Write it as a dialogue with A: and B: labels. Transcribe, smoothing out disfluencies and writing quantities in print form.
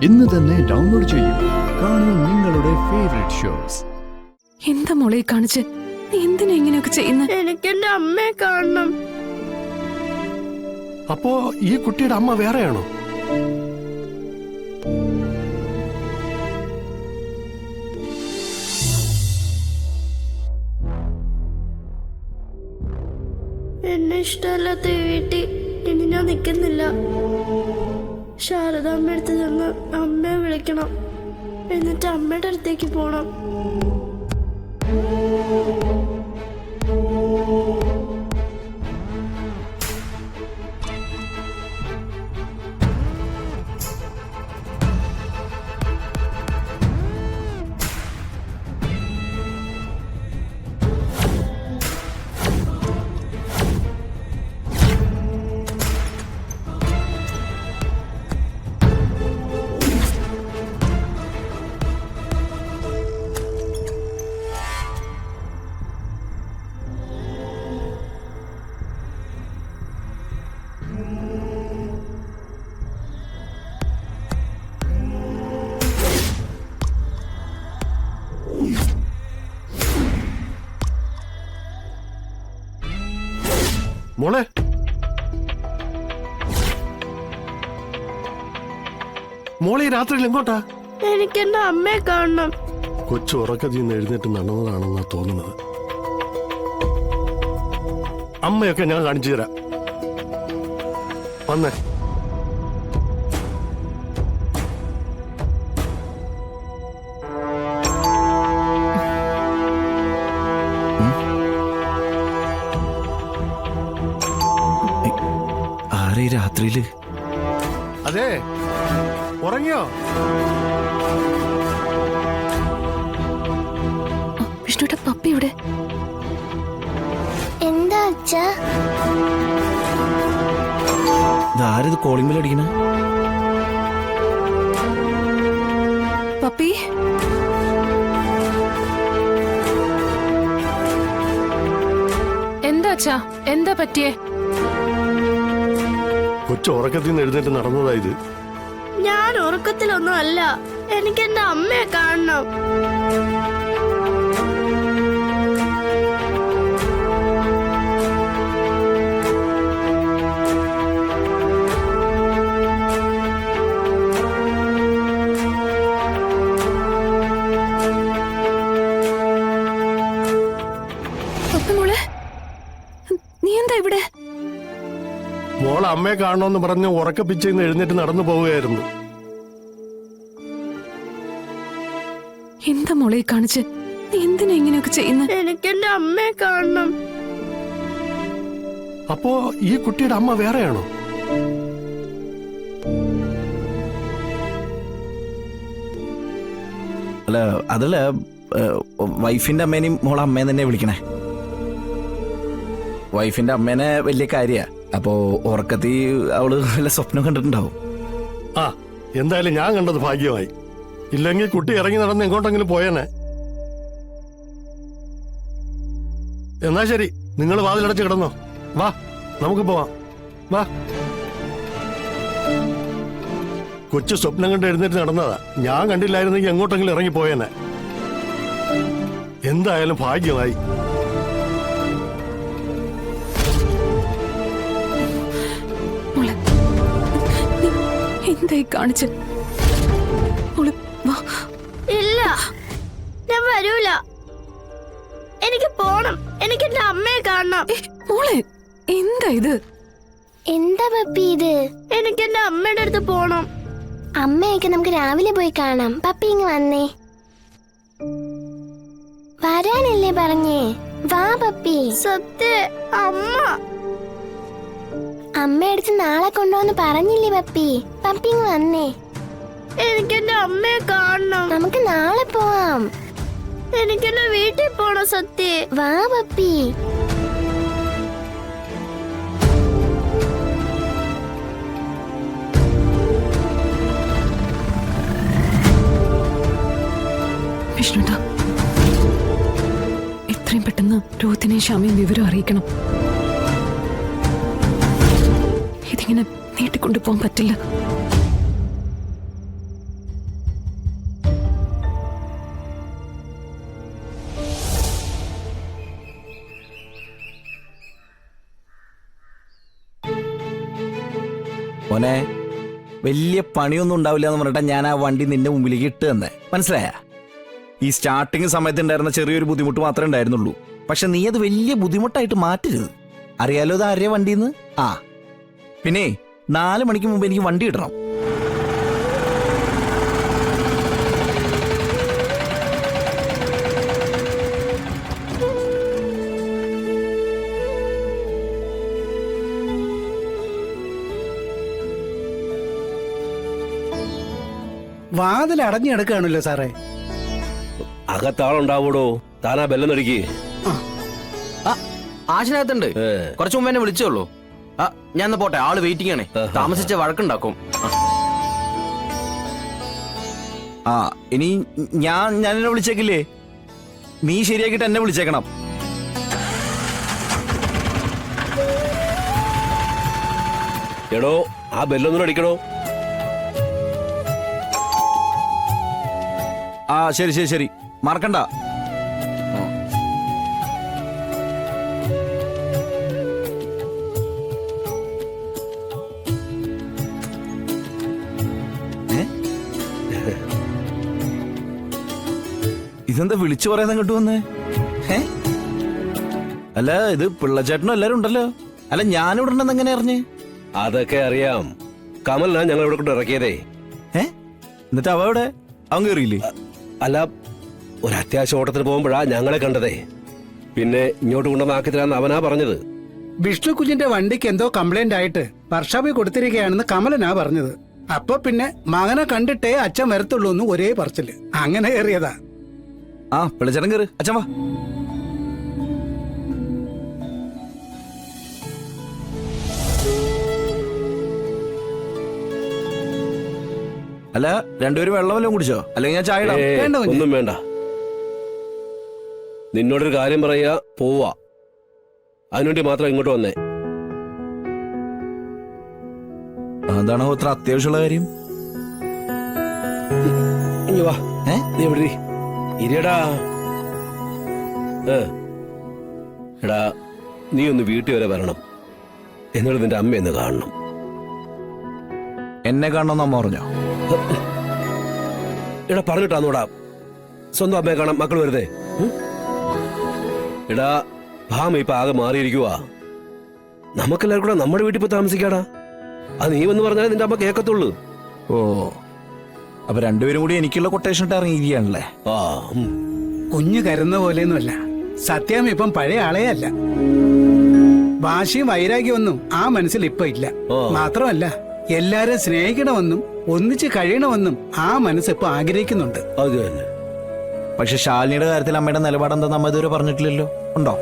A: ഇന്ന് തന്നെ ഡൗൺലോഡ് ചെയ്യൂ. കാണൂ നിങ്ങളുടെ ഫേവറേറ്റ് ഷോസ്.
B: എന്താ മോളെ കാണിച്ച്? നീ എന്തിനാ ഇങ്ങനെയൊക്കെ ചെയ്യുന്നത്?
C: എനിക്ക് എന്റെ അമ്മയെ കാണണം.
D: അപ്പോ ഈ കുട്ടിയുടെ അമ്മ വേറെയാണോ?
C: എന്നെ ഇഷ്ടമല്ലാത്ത വീട്ടിൽ ഇനി ഞാൻ നിൽക്കുന്നില്ല. ശാരദാമ്മ അടുത്ത് ചെന്ന് അമ്മയെ വിളിക്കണം. എന്നിട്ട് അമ്മയുടെ അടുത്തേക്ക് പോണം.
D: മോളെ, മോളെ ഈ രാത്രിയിൽ എങ്ങോട്ടാ?
C: എനിക്ക് എന്റെ അമ്മയെ കാണണം.
D: കൊച്ചു ഉറക്കത്തിൽ നിന്ന് എഴുന്നേറ്റ് നടന്നതാണെന്നാ തോന്നുന്നത്. അമ്മയൊക്കെ ഞാൻ കാണിച്ചു തരാം. വന്നേ.
E: രാത്രിയില്
D: അതെ, ഉറങ്ങിയോ?
B: വിഷ്ണുയുടെ പപ്പി ഇവിടെ.
C: എന്താ അച്ഛാ?
E: ഇതാരത് കോളിംഗ് ബെൽ അടിക്കണ?
B: പപ്പി എന്താ അച്ഛാ? എന്താ പറ്റിയേ?
D: കൊച്ചു ഉറക്കത്തിൽ നിന്ന് എഴുന്നേറ്റ് നടന്നതായത്.
C: ഞാൻ ഉറക്കത്തിലൊന്നും അല്ല. എനിക്ക് എന്റെ അമ്മയെ കാണണം.
B: മോളെ, നീ എന്താ ഇവിടെ?
D: മോൾ അമ്മയെ കാണണമെന്ന് പറഞ്ഞ് ഉറക്കപ്പിച്ചെന്ന് എഴുന്നേറ്റ് നടന്നു പോവുകയായിരുന്നു.
B: എന്താ മോളെ കാണിച്ച്? നീ എന്തിനാ ഇങ്ങനെയൊക്കെ ചെയ്യുന്നത്?
C: എനിക്ക് എന്റെ അമ്മയെ കാണണം.
D: അപ്പോ ഈ കുട്ടിയുടെ അമ്മ വേറെയാണോ?
E: അല്ല, അതല്ല, വൈഫിന്റെ അമ്മേനെയും മോളെ അമ്മയെ തന്നെ വിളിക്കണേ. വൈഫിന്റെ അമ്മേനെ വലിയ കാര്യ. അപ്പോ ഉറക്കത്തിൽ അവള് വല്ല സ്വപ്നം കണ്ടിട്ടുണ്ടാവും.
D: ആ, എന്തായാലും ഞാൻ കണ്ടത് ഭാഗ്യമായി. ഇല്ലെങ്കിൽ കുട്ടി ഇറങ്ങി നടന്ന് എങ്ങോട്ടെങ്കിലും പോയേനെ. എന്നാ ശരി, നിങ്ങൾ വാതിലടച്ച് കിടന്നോ. വാ, നമുക്ക് പോവാം. വാ. കൊച്ചു സ്വപ്നം കണ്ട് എഴുന്നേറ്റ് നടന്നതാ. ഞാൻ കണ്ടില്ലായിരുന്നെങ്കിൽ എങ്ങോട്ടെങ്കിലും ഇറങ്ങി പോയേനെ. എന്തായാലും ഭാഗ്യമായി.
B: എന്തായി കാണിച്ച്?
C: ഇല്ല, ഞാൻ വരൂല. എനിക്ക് പോണം. എനിക്ക് എന്റെ അമ്മയെ കാണണം.
B: മോളെ, എന്താ ഇത്?
F: എന്താ പപ്പി ഇത്?
C: എനിക്ക് എന്റെ അമ്മയുടെ അടുത്ത് പോണം.
F: അമ്മയൊക്കെ നമുക്ക് രാവിലെ പോയി കാണാം. പപ്പി ഇങ്ങ് വന്നേ. വരാനല്ലേ പറഞ്ഞേ? വാ പപ്പി.
C: സത്യ അമ്മ.
F: അമ്മയടുത്ത് നാളെ കൊണ്ടുവന്ന് പറഞ്ഞില്ലേ പപ്പി? പപ്പി ഇങ്ങ് വന്നേ.
C: എനിക്ക് എന്റെ അമ്മയെ കാണണം.
F: നമുക്ക് നാളെ പോവാം.
C: എനിക്ക് എന്റെ വീട്ടിൽ പോണം. സത്യ
F: വാ പപ്പി.
B: വിഷ്ണുട്ടാ, എത്രയും പെട്ടെന്ന് രോഹിത്തിനെയും ശ്യാമയും വിവരം അറിയിക്കണം. ഇതിങ്ങനെ നീട്ടിക്കൊണ്ടു പോകാൻ പറ്റില്ല.
E: മോനെ വലിയ പണിയൊന്നും ഉണ്ടാവില്ല എന്ന് പറഞ്ഞിട്ടാ ഞാൻ ആ വണ്ടി നിന്റെ മുമ്പിലേക്ക് ഇട്ട് തന്നെ, മനസ്സിലായ? ഈ സ്റ്റാർട്ടിങ് സമയത്ത് ഉണ്ടായിരുന്ന ചെറിയൊരു ബുദ്ധിമുട്ട് മാത്രമേ ഉണ്ടായിരുന്നുള്ളൂ. പക്ഷെ നീ അത് വലിയ ബുദ്ധിമുട്ടായിട്ട് മാറ്റരുത്. അറിയാലോ ഇത് ആരെയാ വണ്ടിന്ന്. ആ പിന്നെ 4 മണിക്ക് മുമ്പ് എനിക്ക് വണ്ടി കിട്ടണം.
G: വാതിൽ അടഞ്ഞു കിടക്കുകയാണല്ലോ സാറേ.
H: അകത്താളുണ്ടാവൂടോ, താനാ ബെല്ലം നടിക്ക്.
I: ആശനകത്തുണ്ട്. കുറച്ചു മുമ്പ് എന്നെ വിളിച്ചോളൂ. ഞാൻ പോട്ടെ, ആള് വെയിറ്റിംഗ് ആണേ. താമസിച്ച വഴക്കുണ്ടാക്കും.
E: ആ ഇനി ഞാൻ എന്നെ വിളിച്ചേക്കില്ലേ? നീ ശരിയാക്കിട്ട് എന്നെ വിളിച്ചേക്കണം.
H: എടോ ആ ബെല്ലൊന്നും അടിക്കണോ?
E: ആ ശരി ശരി ശരി, മറക്കണ്ട. ഇതെന്താ വിളിച്ചു പറയാൻ കിട്ടു വന്നേ? അല്ല ഇത് പിള്ളച്ചേട്ടനും എല്ലാരും ഉണ്ടല്ലോ. അല്ല ഞാനിവിടെ ഉണ്ടെന്ന് എങ്ങനെ അറിഞ്ഞേ?
H: അതൊക്കെ അറിയാം. കമലിനാ ഞങ്ങൾ ഇവിടെ കൊണ്ട് ഇറക്കിയതേ.
E: എന്നിട്ട് അവ എവിടെ? അവൻ കയറിയില്ലേ?
H: അല്ല, ഒരു അത്യാവശ്യ ഓട്ടത്തിന് പോകുമ്പോഴാ ഞങ്ങളെ കണ്ടതേ. പിന്നെ ഇങ്ങോട്ട് കൊണ്ടുവന്നാക്കി തരാന്ന് അവനാ പറഞ്ഞത്.
G: വിഷ്ണു കുഞ്ഞിന്റെ വണ്ടിക്ക് എന്തോ കംപ്ലൈന്റ് ആയിട്ട് വർഷാപ്പിൽ കൊടുത്തിരിക്കുകയാണെന്ന് കമലനാ പറഞ്ഞത്. അപ്പൊ പിന്നെ മകനെ കണ്ടിട്ടേ അച്ഛൻ വരത്തുള്ളൂ എന്ന് ഒരേ പറച്ചില്. അങ്ങനെ കയറിയതാ.
E: ആ പിള്ളച്ചേട്ടൻ കയറ്, അച്ഛൻ വാ. അല്ല രണ്ടുപേരും വെള്ളം വല്ലതും കുടിച്ചോ? അല്ലെങ്കിൽ ഞാൻ ചായ ഇടാം.
G: വേണ്ട കുഞ്ഞേ.
H: ഒന്നും വേണ്ട. നിന്നോടൊരു കാര്യം പറയാ, പോവാ. അതിനുവേണ്ടി മാത്രം ഇങ്ങോട്ട് വന്നേ.
E: എന്താണോ ഇത്ര അത്യാവശ്യമുള്ള കാര്യം?
H: ഇങ്ങ് വാ. നീ എവിടെ ഇരിയടാ. എടാ നീ ഒന്ന് വീട്ടിൽ വരെ വരണം. എന്നോട് നിന്റെ അമ്മയെന്ന് കാണണം.
E: എന്നെ കാണണമെന്ന് അമ്മ പറഞ്ഞോ?
H: എടാ പറഞ്ഞിട്ടാന്നോടാ സ്വന്തം അമ്മയെ കാണാൻ മക്കൾ വരുതേ. എടാ ഭാമ ഇപ്പൊ ആകെ മാറിയിരിക്കുവാ. നമുക്കെല്ലാവർക്കും കൂടെ നമ്മുടെ വീട്ടിൽ പോയി താമസിക്കാടാ. അത് നീ വന്ന് പറഞ്ഞാലേ നിന്റെ അമ്മ കേൾക്കത്തുള്ളൂ.
E: ഓ അപ്പൊ രണ്ടുപേരും കൂടി എനിക്കുള്ള കൊട്ടേഷൻ ഇട്ട് ഇറങ്ങിയിരിക്കുകയാണല്ലേ?
G: കുഞ്ഞ് കരുന്ന പോലെയൊന്നുമല്ല. സത്യം ഇപ്പം പഴയ ആളേ അല്ല. വാശിയും വൈരാഗ്യമൊന്നും ആ മനസ്സിൽ ഇപ്പൊ ഇല്ല. മാത്രമല്ല എല്ലാരും സ്നേഹിക്കണമെന്നും ഒന്നിച്ച് കഴിയണമെന്നും ആ മനസ്സ് ഇപ്പൊ ആഗ്രഹിക്കുന്നുണ്ട്.
H: അത് തന്നെ.
E: പക്ഷെ ശാലിനിയുടെ കാര്യത്തിൽ അമ്മയുടെ നിലപാടെന്താ നമ്മ ഇതുവരെ പറഞ്ഞിട്ടില്ലല്ലോ. ഉണ്ടോ?